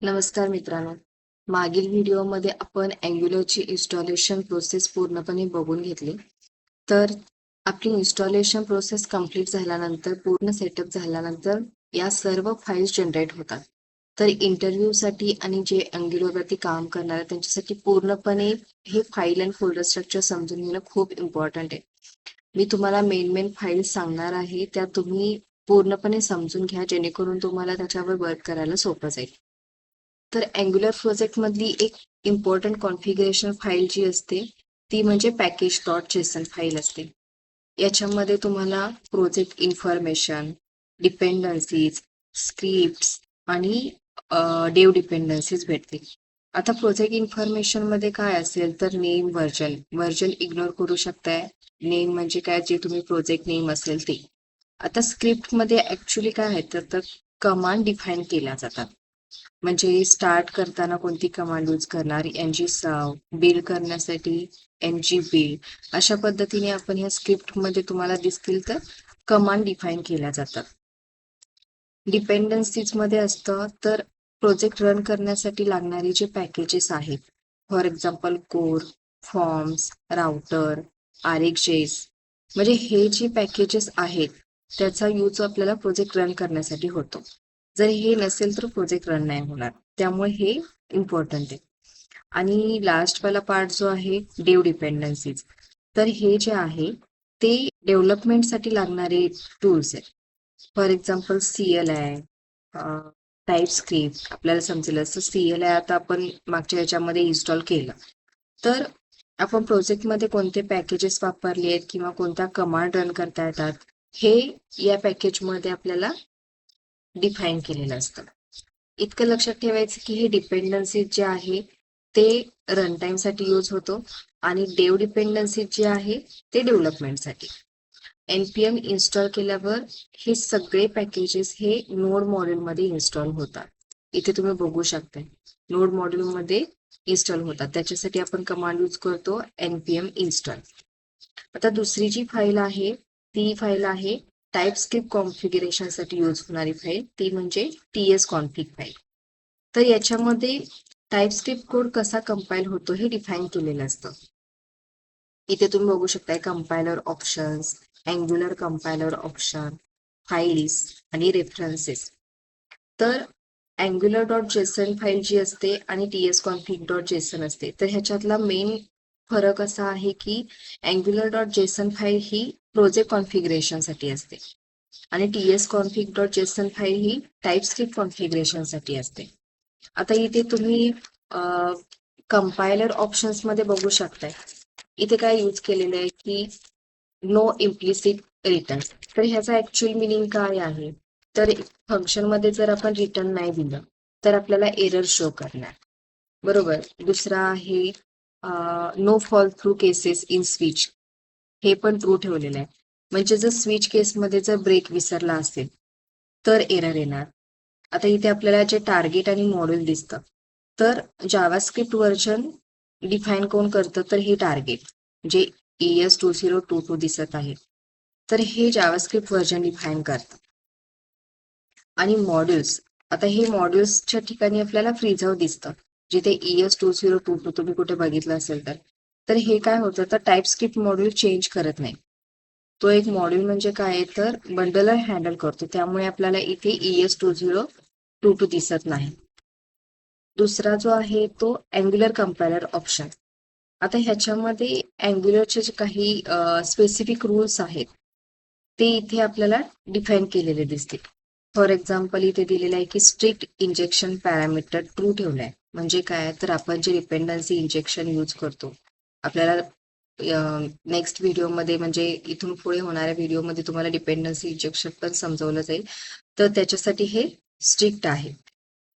नमस्कार मित्रांनो. मागील व्हिडिओमध्ये आपण अँग्युलरची इन्स्टॉलेशन प्रोसेस पूर्णपणे बघून घेतली. तर आपली इन्स्टॉलेशन प्रोसेस कंप्लीट झाल्यानंतर, पूर्ण सेटअप झाल्यानंतर या सर्व फाईल्स जनरेट होतात. तर इंटरव्ह्यूसाठी आणि जे अँग्युलरवरती काम करणार आहेत त्यांच्यासाठी पूर्णपणे हे फाईल आणि फोल्डर स्ट्रक्चर समजून घेणं खूप इम्पॉर्टंट आहे. मी तुम्हाला मेन फाईल्स सांगणार आहे, त्या तुम्ही पूर्णपणे समजून घ्या, जेणेकरून तुम्हाला त्याच्यावर वर्क करायला सोपं जाईल. तर अँग्युलर प्रोजेक्ट मधली एक इम्पॉर्टंट कॉन्फिगरेशन फाईल जी असते ती म्हणजे पॅकेज डॉट जेसन फाईल असते. याच्यामध्ये तुम्हाला प्रोजेक्ट इन्फॉर्मेशन, डिपेंडन्सीज, स्क्रिप्ट्स आणि डेव डिपेंडन्सीज भेटतील. आता प्रोजेक्ट इन्फॉर्मेशन मध्ये काय असेल तर नेम, व्हर्जन इग्नोर करू शकताय. नेम म्हणजे काय, जे तुम्ही प्रोजेक्ट नेम असेल ते. आता स्क्रिप्ट मध्ये ऍक्च्युली काय आहे तर कमांड डिफाईन केल्या जातात. म्हणजे स्टार्ट करताना कोणती कमांड यूज करणार, बिल्ड करण्यासाठी बिल्ड, अशा पद्धतीने आपण या स्क्रिप्ट मध्ये तुम्हाला दिसतील तर कमांड डिफाईन केल्या जातात. डिपेंडन्सीज मध्ये असतं तर प्रोजेक्ट रन करण्यासाठी लागणारे जे पॅकेजेस आहेत, for example core, forms, router, RxJS, म्हणजे हे जे पॅकेजेस आहेत त्याचा यूज आपल्याला प्रोजेक्ट रन करण्यासाठी होतो. जर हे नसेल तर प्रोजेक्ट रन नाही होणार, त्यामुळे हे इम्पॉर्टंट आहे. आणि लास्ट वाला पार्ट जो आहे डेव डिपेंडन्सीज, तर हे जे आहे ते डेव्हलपमेंटसाठी लागणारे टूल्स आहेत. For example CLI, type script, आपल्याला समजेल असं CLI आता आपण मागच्या याच्यामध्ये इन्स्टॉल केलं तर आपण प्रोजेक्टमध्ये कोणते पॅकेजेस वापरले आहेत किंवा कोणत्या कमांड रन करता येतात हे या पॅकेजमध्ये आपल्याला डिफाईन केलेलं असतं. इतकं लक्षात ठेवायचं की हे डिपेंडन्सी जे आहे ते रन टाइम साठी यूज होतो आणि डेव डिपेंडन्सी जे आहे ते डेव्हलपमेंटसाठी. NPM इन्स्टॉल केल्यावर हे सगळे पॅकेजेस हे नोड मॉड्यूल मध्ये इन्स्टॉल होतात. इथे तुम्ही बघू शकता नोड मॉड्यूल मध्ये इन्स्टॉल होतात. त्याच्यासाठी आपण कमांड यूज करतो NPM इन्स्टॉल. आता दुसरी जी फाईल आहे ती फाईल आहे टाईप स्क्रिप्ट कॉन्फिगरेशन साठी यूज होणारी फाईल, ती म्हणजे TS कॉन्फिग फाईल. तर याच्यामध्ये टाईप स्क्रिप्ट कोड कसा कंपाईल होतो हे डिफाईन केलेलं असतं. इथे तुम्ही बघू शकताय compiler options, angular compiler option, files आणि रेफरन्सेस. तर अँग्युलर डॉट जेसन फाईल जी असते आणि TS कॉन्फिग डॉट जेसन असते, तर ह्याच्यातला मेन फरक असा आहे की अँग्युलर डॉट जेसन फाईल ही प्रोजेक्ट कॉन्फिगरेशन साठी असते आणि TS config dot JSON file ही टाईप स्क्रिप्ट कॉन्फिगरेशन साठी असते. आता इथे तुम्ही कंपायलर ऑप्शन्स मध्ये बघू शकताय, इथे काय यूज केलेलं आहे की नो इम्प्लिसिट रिटर्न. तर ह्याचा ऍक्च्युअल मिनिंग काय आहे तर फंक्शन मध्ये जर आपण रिटर्न नाही दिलं तर आपल्याला एरर शो करणार, बरोबर. दुसरा आहे no fall through cases in switch, हे पण ट्रू ठेवलेलं आहे. म्हणजे जर स्विच केसमध्ये जर ब्रेक विसरला असेल तर एरर येणार. आता इथे आपल्याला जे टार्गेट आणि मॉड्यूल दिसतं, तर जावास्क्रिप्ट व्हर्जन डिफाईन कोण करतं तर हे टार्गेट जे ES2022 दिसत आहे, तर हे जावास्क्रिप्ट व्हर्जन डिफाईन करतं. आणि मॉड्यूल्स, आता हे मॉड्यूल्सच्या ठिकाणी आपल्याला फ्रीझाव दिसतं, जिथे ES2022 तुम्ही कुठे बघितलं असेल तर हे काय होतं तर टाईप स्क्रिप्ट मॉड्यूल चेंज करत नाही. तो एक मॉड्यूल म्हणजे काय तर बंडलर हँडल करतो, त्यामुळे आपल्याला इथे ES2022 दिसत नाही. दुसरा जो आहे तो अँग्युलर कंपायलर ऑप्शन. आता ह्याच्यामध्ये अँग्युलरचे जे काही स्पेसिफिक रूल्स आहेत ते इथे आपल्याला डिफाईन केलेले दिसतील. फॉर एक्झाम्पल इथे दिलेलं आहे की स्ट्रिक्ट इंजेक्शन पॅरामीटर ट्रू ठेवलाय. म्हणजे काय तर आपण जे डिपेंडन्सी इंजेक्शन यूज करतो, आपल्याला नेक्स्ट व्हिडिओमध्ये म्हणजे इथून पुढे होणाऱ्या व्हिडिओमध्ये तुम्हाला डिपेंडन्सी इंजेक्शन पण समजवलं जाईल, तर त्याच्यासाठी हे स्ट्रिक्ट आहे.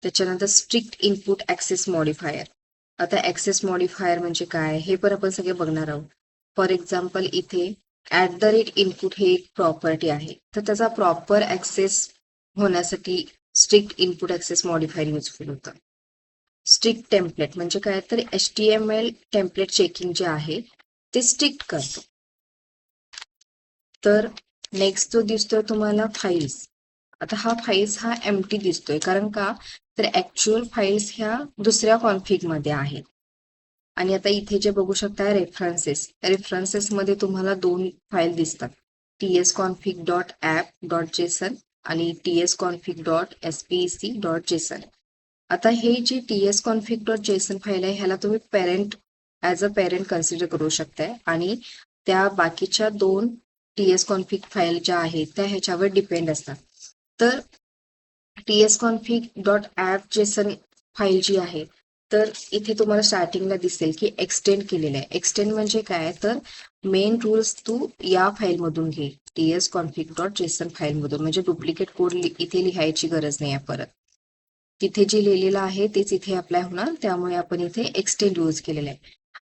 त्याच्यानंतर स्ट्रिक्ट इनपुट ऍक्सेस मॉडिफायर. आता ऍक्सेस मॉडिफायर म्हणजे काय हे पण आपण सगळे बघणार आहोत. फॉर एक्झाम्पल इथे @input हे एक प्रॉपर्टी आहे, तर त्याचा प्रॉपर ऍक्सेस होण्यासाठी strict input access modifier useful होतं. स्ट्रिक्ट टेम्पलेट म्हणजे काय तर HTML टेम्पलेट चेकिंग जे आहे ते स्ट्रिक्ट करतो. तर नेक्स्ट जो दिसतोय तुम्हाला फाईल्स. आता हा फाईल्स हा एम्प्टी दिसतोय, कारण का तर ऍक्च्युअल फाईल्स ह्या दुसऱ्या कॉन्फिग मध्ये आहेत. आणि आता इथे जे बघू शकता रेफरन्सेस मध्ये तुम्हाला दोन फाईल दिसतात, tsconfig.app.json आणि tsconfig.spec.json. आता हे जे tsconfig.json फाईल आहे ह्याला तुम्ही ऍज अ पेरेंट कन्सिडर करू शकताय, आणि त्या बाकीच्या दोन tsconfig फाईल ज्या आहेत त्या ह्याच्यावर डिपेंड असतात. तर tsconfig.app.json फाईल जी आहे, तर इथे तुम्हाला स्टार्टिंगला दिसेल की एक्सटेंड केलेलं आहे. एक्सटेंड म्हणजे काय, तर मेन रूल्स तू या फाईल मधून घे, tsconfig.json फाईल मधून, म्हणजे डुप्लिकेट कोड इथे लिहायची गरज नाही आहे परत. तिथे जे लिहिलेलं आहे तेच इथे अप्लाय होणार, त्यामुळे आपण इथे एक्सटेंड यूज केलेलं आहे.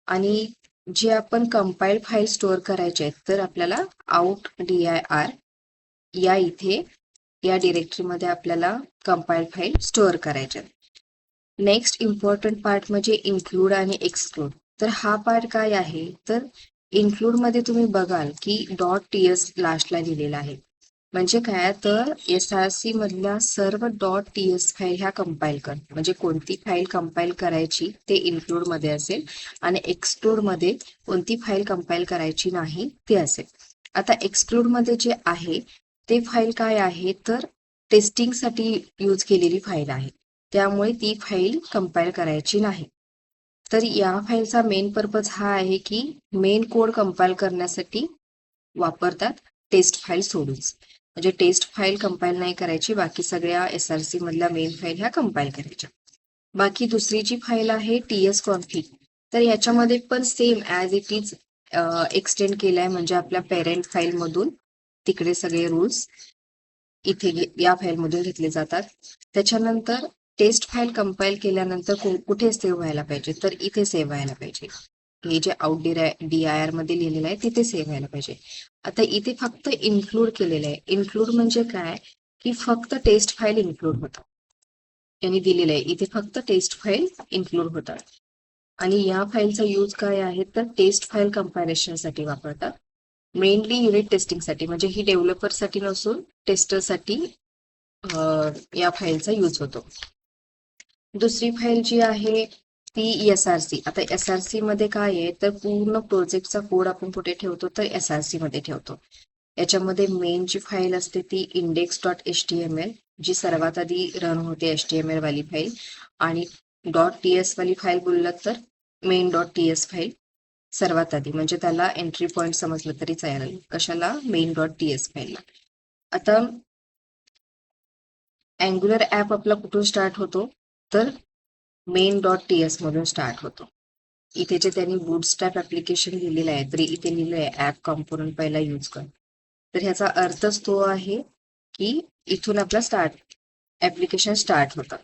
आणि जे आपण कंपाइल्ड फाईल स्टोअर करायचे आहेत, तर आपल्याला out.dir या इथे या डिरेक्टरीमध्ये आपल्याला कंपाइल्ड फाईल स्टोअर करायच्या. नेक्स्ट इम्पॉर्टंट पार्ट म्हणजे इन्क्लूड आणि एक्सक्लूड. तर हा पार्ट काय आहे, तर इन्क्लूड मध्ये तुम्ही बघाल की .ts लास्टला लिहिलेला आहे. म्हणजे काय, तर SRC मधल्या सर्व .ts फाईल ह्या कंपाईल कर, म्हणजे कोणती फाईल कंपाईल करायची ते इन्क्लूड मध्ये असेल, आणि एक्सक्लूड मध्ये कोणती फाईल कंपाईल करायची नाही ते असेल. आता एक्सक्लूड मध्ये जे आहे ते फाईल काय आहे, तर टेस्टिंगसाठी यूज केलेली फाईल आहे, त्यामुळे ती फाईल कंपाईल करायची नाही. तर या फाईलचा मेन पर्पज हा आहे की मेन कोड कंपाईल करण्यासाठी वापरतात, टेस्ट फाईल सोडून. म्हणजे टेस्ट फाईल कंपाईल नाही करायची, बाकी सगळ्या SRC मधल्या मेन फाईल ह्या कंपाईल करायच्या. बाकी दुसरी जी फाईल आहे tsconfig, तर याच्यामध्ये पण same as it is extend केलाय, म्हणजे आपल्या पेरेंट फाईल मधून तिकडे सगळे रूल्स इथे या फाईल मधून घेतले जातात. त्याच्यानंतर टेस्ट फाईल कंपाईल केल्यानंतर कुठे सेव्ह व्हायला पाहिजे, तर इथे सेव्ह व्हायला पाहिजे. हे जे out.dir मध्ये लिहिलेलं आहे तिथे सेव्ह व्हायला पाहिजे. आता इथे फक्त इन्क्लूड केलेलं आहे. इन्क्लूड म्हणजे काय, की फक्त टेस्ट फाईल इन्क्लूड होतात. त्यांनी दिलेलं आहे इथे फक्त टेस्ट फाईल इन्क्लूड होतात. आणि या फाईलचा यूज काय आहे, तर टेस्ट फाईल कंपॅरिझन साठी वापरतात, मेनली युनिट टेस्टिंग साठी. म्हणजे ही डेव्हलपर साठी नसून टेस्टर साठी या फाईलचा यूज होतो. दुसरी फाईल जी आहे ती SRC. आता SRC मध्ये काय आहे, तर पूर्ण प्रोजेक्टचा कोड आपण कुठे ठेवतो, तर SRC मध्ये ठेवतो. याच्यामध्ये मेन जी फाईल असते ती index.html, जी सर्वात आधी रन होते HTML वाली फाईल, आणि .ts वाली फाईल बोललात तर main.ts फाईल सर्वात आधी, म्हणजे त्याला एंट्री पॉइंट समजलं तरी चालेल, कशाला, main.ts फाईलला. आता अँग्युलर ऍप आपला कुठून स्टार्ट होतो, तर main.ts मधून स्टार्ट होतो. इथे जे त्यांनी बूटस्ट्रॅप ऍप्लिकेशन लिहिलेलं आहे, तरी इथे लिहिलं आहे ऍप कॉम्पोनंट पहिला यूज कर. तर ह्याचा अर्थच तो आहे की इथून आपला ऍप्लिकेशन स्टार्ट होतं.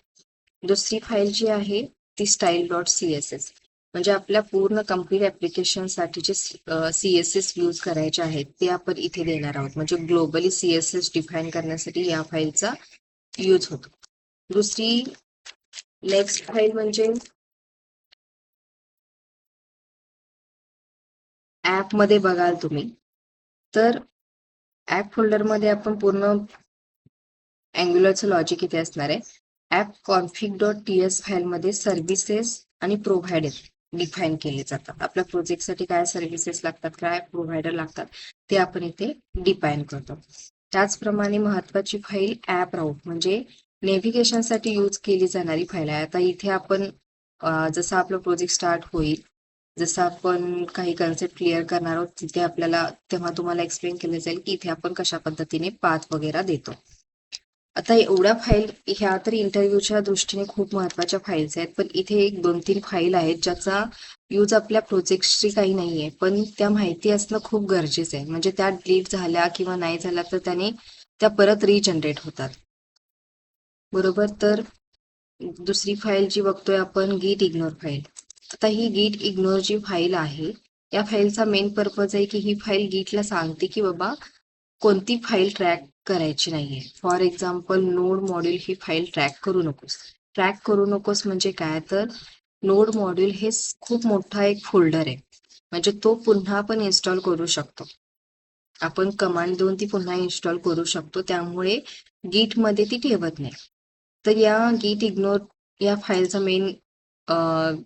दुसरी फाईल जी आहे ती style.css, म्हणजे आपल्या पूर्ण कम्प्लीट ऍप्लिकेशन साठी जे CSS यूज करायचे आहेत ते आपण इथे देणार आहोत. म्हणजे ग्लोबली CSS डिफाईन करण्यासाठी या फाईलचा यूज होतो. दुसरी नेक्स्ट फाईल म्हणजे ऍप मध्ये बघाल तुम्ही, तर ऍप फोल्डर मध्ये आपण पूर्ण अँग्युलरचं लॉजिक इथे असणार आहे. ऍप config.ts फाईल मध्ये सर्व्हिसेस आणि प्रोव्हायडर डिफाईन केले जातात. आपल्या प्रोजेक्टसाठी काय सर्व्हिसेस लागतात, काय प्रोव्हायडर लागतात, ते आपण इथे डिफाईन करतो. त्याचप्रमाणे महत्वाची फाईल ऍप राऊट, म्हणजे नेव्हिगेशनसाठी यूज केली जाणारी फाईल आहे. आता इथे आपण जसं आपलं प्रोजेक्ट स्टार्ट होईल, जसं आपण काही कन्सेप्ट क्लिअर करणार आहोत, तिथे आपल्याला तेव्हा तुम्हाला एक्सप्लेन केलं जाईल की इथे आपण कशा पद्धतीने पाथ वगैरे देतो. आता एवढ्या फाईल ह्या तर इंटरव्ह्यूच्या दृष्टीने खूप महत्वाच्या फाईल्स आहेत, पण इथे एक 2-3 फाईल आहेत ज्याचा यूज आपल्या प्रोजेक्टशी काही नाहीये, पण त्या माहिती असणं खूप गरजेचं आहे. म्हणजे त्या डिलीट झाल्या किंवा नाही झाल्या तर त्याने त्या परत रिजनरेट होतात, बरोबर. तर दुसरी फाईल जी बघतोय आपण, git ignore फाईल. आता ही git ignore जी फाईल आहे, या फाईलचा मेन पर्पज आहे की ही फाईल गिटला सांगते की बाबा कोणती फाईल ट्रॅक करायची नाहीये. For example node module he file track करू नकोस. ट्रॅक करू नकोस म्हणजे काय, तर नोड मॉड्यूल हे खूप मोठा एक फोल्डर आहे, म्हणजे तो पुन्हा पण इन्स्टॉल करू शकतो. आपण कमांड देऊन ती पुन्हा इन्स्टॉल करू शकतो, त्यामुळे गिटमध्ये ती ठेवत नाही. तर या गिट इग्नोर या फाईलचा मेन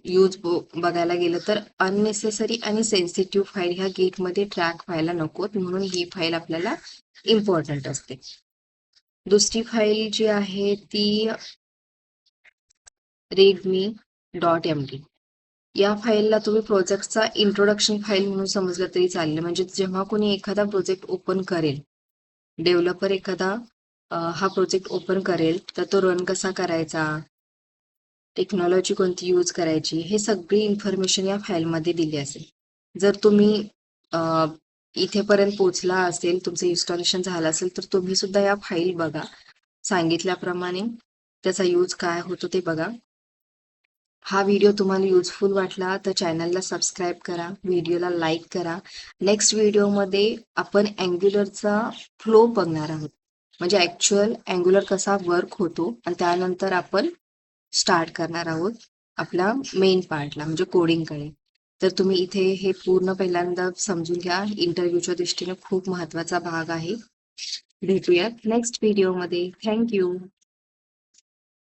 यूज बघायला गेलं तर अननेसेसरी आणि सेन्सिटिव्ह फाईल ह्या गिटमध्ये ट्रॅक व्हायला नकोत, म्हणून ही फाईल आपल्याला इम्पॉर्टंट असते. दुसरी फाईल जी आहे ती readme.md. या फाईलला तुम्ही प्रोजेक्टचा इंट्रोडक्शन फाईल म्हणून समजलं तरी चालेल. म्हणजे जेव्हा कोणी एखादा प्रोजेक्ट ओपन करेल, डेव्हलपर एखादा हा प्रोजेक्ट ओपन करेल, तर तो रन कसा करायचा, टेक्नॉलॉजी कोणती यूज करायची, हे सगळी इन्फॉर्मेशन या फाईलमध्ये दिली असेल. जर तुम्ही इथेपर्यंत पोहोचला असेल, तुमचं इन्स्टॉलेशन झालं असेल, तर तुम्ही सुद्धा या फाईल बघा. सांगितल्याप्रमाणे त्याचा यूज काय होतो ते बघा. हा व्हिडिओ तुम्हाला युजफुल वाटला तर चॅनलला सबस्क्राईब करा, व्हिडिओला लाईक करा. नेक्स्ट व्हिडिओमध्ये आपण अँग्युलरचा फ्लो बघणार आहोत, म्हणजे ॲक्च्युअल अँग्युलर कसा वर्क होतो, आणि त्यानंतर आपण स्टार्ट करणार आहोत आपल्या मेन पार्टला म्हणजे कोडिंगकडे. तर तुम्ही इथे हे पूर्ण पहिल्यांदा समजून घ्या. इंटरव्ह्यूच्या दृष्टीने खूप महत्त्वाचा भाग आहे. भेटूयात नेक्स्ट व्हिडिओमध्ये. थँक्यू.